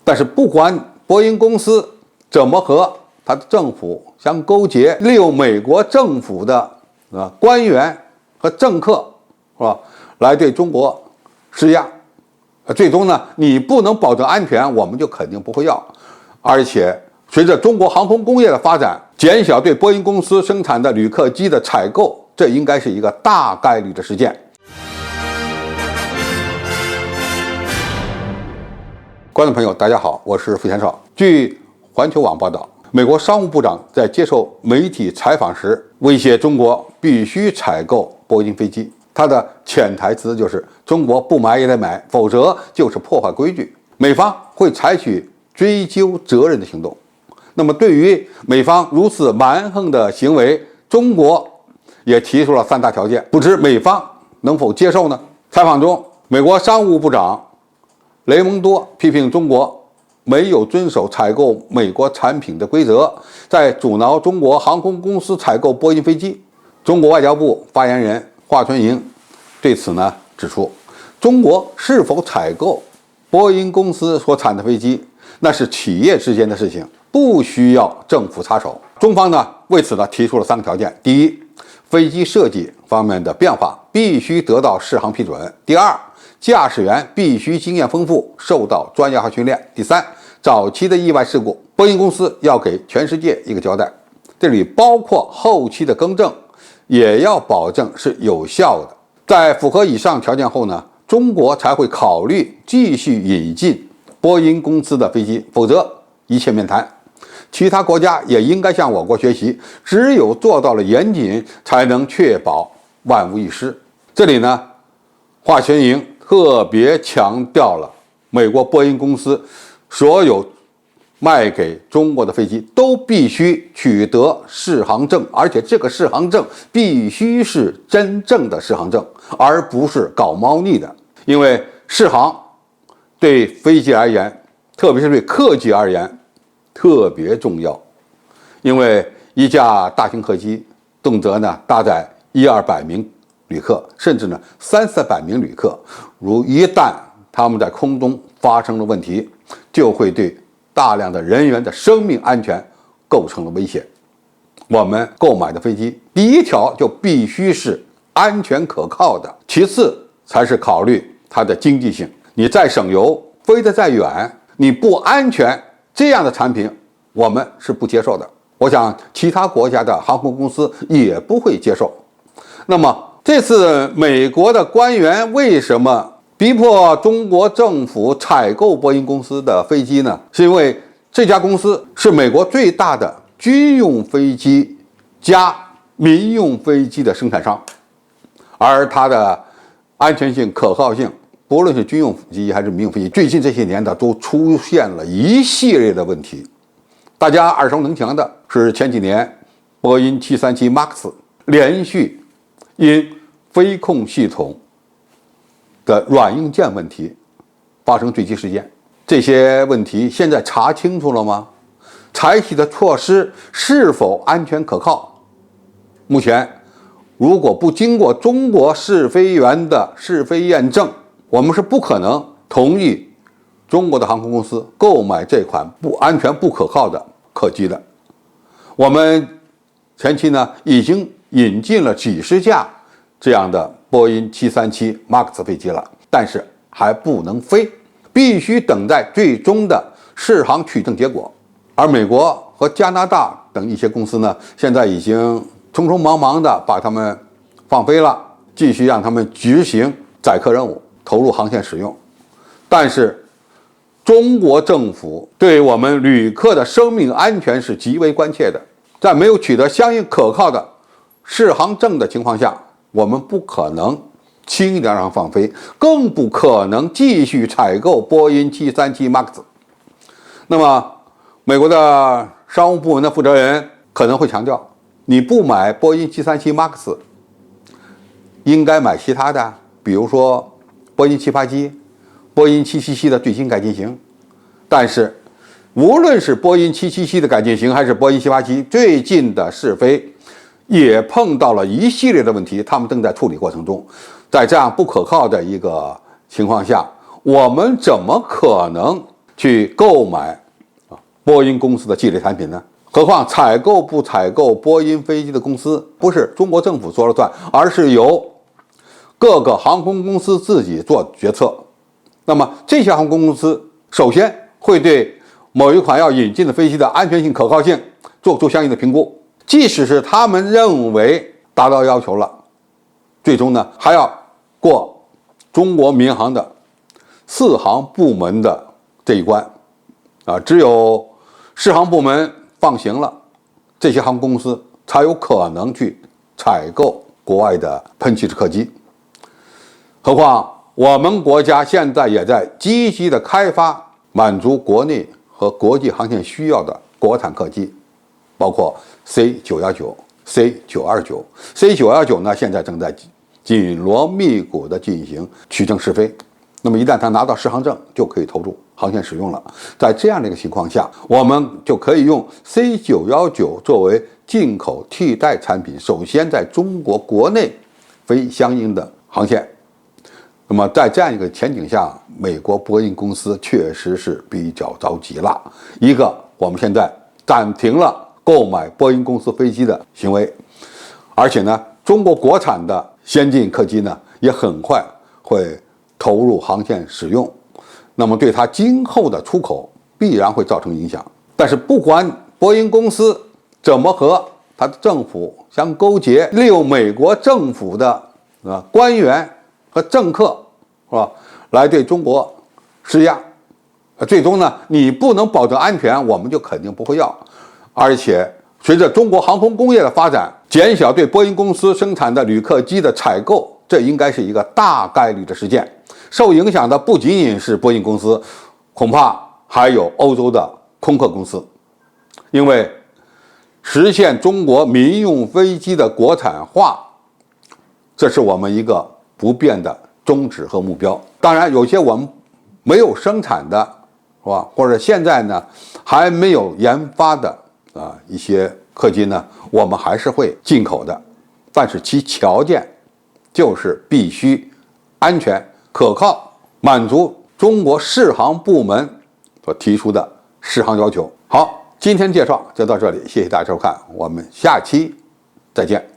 但是不管波音公司怎么和它的政府相勾结，利用美国政府的官员和政客是吧，来对中国施压，最终呢，你不能保证安全，我们就肯定不会要。而且随着中国航空工业的发展，减小对波音公司生产的旅客机的采购，这应该是一个大概率的事件。观众朋友，大家好，我是付贤少。据环球网报道，美国商务部长在接受媒体采访时威胁中国必须采购波音飞机，他的潜台词就是中国不买也得买，否则就是破坏规矩，美方会采取追究责任的行动。那么对于美方如此蛮横的行为，中国也提出了3大条件，不知美方能否接受呢？采访中，美国商务部长雷蒙多批评中国没有遵守采购美国产品的规则，在阻挠中国航空公司采购波音飞机。中国外交部发言人华春莹对此呢指出，中国是否采购波音公司所产的飞机，那是企业之间的事情，不需要政府插手。中方呢为此呢提出了3个条件：第一，飞机设计方面的变化必须得到适航批准；第二，驾驶员必须经验丰富，受到专业化训练；第三，早期的意外事故，波音公司要给全世界一个交代，这里包括后期的更正，也要保证是有效的。在符合以上条件后呢，中国才会考虑继续引进波音公司的飞机，否则一切免谈。其他国家也应该向我国学习，只有做到了严谨，才能确保万无一失。这里呢，华春莹特别强调了美国波音公司所有卖给中国的飞机都必须取得适航证，而且这个适航证必须是真正的适航证，而不是搞猫腻的。因为适航对飞机而言，特别是对客机而言特别重要。因为一架大型客机动辄呢搭载100-200名旅客，甚至呢300-400名旅客，如一旦他们在空中发生了问题，就会对大量的人员的生命安全构成了威胁。我们购买的飞机，第一条就必须是安全可靠的，其次才是考虑它的经济性。你再省油，飞得再远，你不安全，这样的产品我们是不接受的。我想其他国家的航空公司也不会接受。那么这次美国的官员为什么逼迫中国政府采购波音公司的飞机呢？是因为这家公司是美国最大的军用飞机加民用飞机的生产商，而它的安全性、可靠性，不论是军用飞机还是民用飞机，最近这些年的都出现了一系列的问题。大家耳熟能详的是前几年波音737 MAX 连续因飞控系统的软硬件问题发生坠机事件，这些问题现在查清楚了吗？采取的措施是否安全可靠？目前如果不经过中国试飞员的试飞验证，我们是不可能同意中国的航空公司购买这款不安全不可靠的客机的。我们前期呢已经引进了几十架这样的波音737 MAX 飞机了，但是还不能飞，必须等待最终的适航取证结果。而美国和加拿大等一些公司呢，现在已经匆匆忙忙的把它们放飞了，继续让他们执行载客任务，投入航线使用。但是中国政府对我们旅客的生命安全是极为关切的，在没有取得相应可靠的适航证的情况下，我们不可能轻易的让放飞，更不可能继续采购波音737 MAX。那么美国的商务部门的负责人可能会强调，你不买波音737 MAX， 应该买其他的，比如说波音787、波音777的最新改进型。但是无论是波音777的改进型还是波音787，最近的试飞也碰到了一系列的问题，他们正在处理过程中。在这样不可靠的一个情况下，我们怎么可能去购买波音公司的系列产品呢？何况采购不采购波音飞机的公司不是中国政府说了算，而是由各个航空公司自己做决策。那么这些航空公司首先会对某一款要引进的飞机的安全性、可靠性做出相应的评估，即使是他们认为达到要求了，最终呢还要过中国民航的4航部门的这一关只有适航部门放行了，这些航空公司才有可能去采购国外的喷气式客机。何况我们国家现在也在积极的开发满足国内和国际航线需要的国产客机，包括 C919、C929。C919 呢，现在正在紧锣密鼓的进行取证试飞。那么一旦它拿到适航证，就可以投入航线使用了。在这样的一个情况下，我们就可以用 C919 作为进口替代产品，首先在中国国内飞相应的航线。那么在这样一个前景下，美国波音公司确实是比较着急了。一个，我们现在暂停了购买波音公司飞机的行为，而且呢，中国国产的先进客机呢，也很快会投入航线使用，那么对它今后的出口必然会造成影响。但是不管波音公司怎么和它的政府相勾结，利用美国政府的官员和政客是吧，来对中国施压，最终呢，你不能保证安全，我们就肯定不会要。而且随着中国航空工业的发展，减小对波音公司生产的旅客机的采购，这应该是一个大概率的事件。受影响的不仅仅是波音公司，恐怕还有欧洲的空客公司，因为实现中国民用飞机的国产化，这是我们一个不变的宗旨和目标。当然，有些我们没有生产的，是吧？或者现在呢还没有研发的一些客机呢，我们还是会进口的，但是其条件就是必须安全可靠，满足中国适航部门所提出的适航要求。好，今天介绍就到这里，谢谢大家收看，我们下期再见。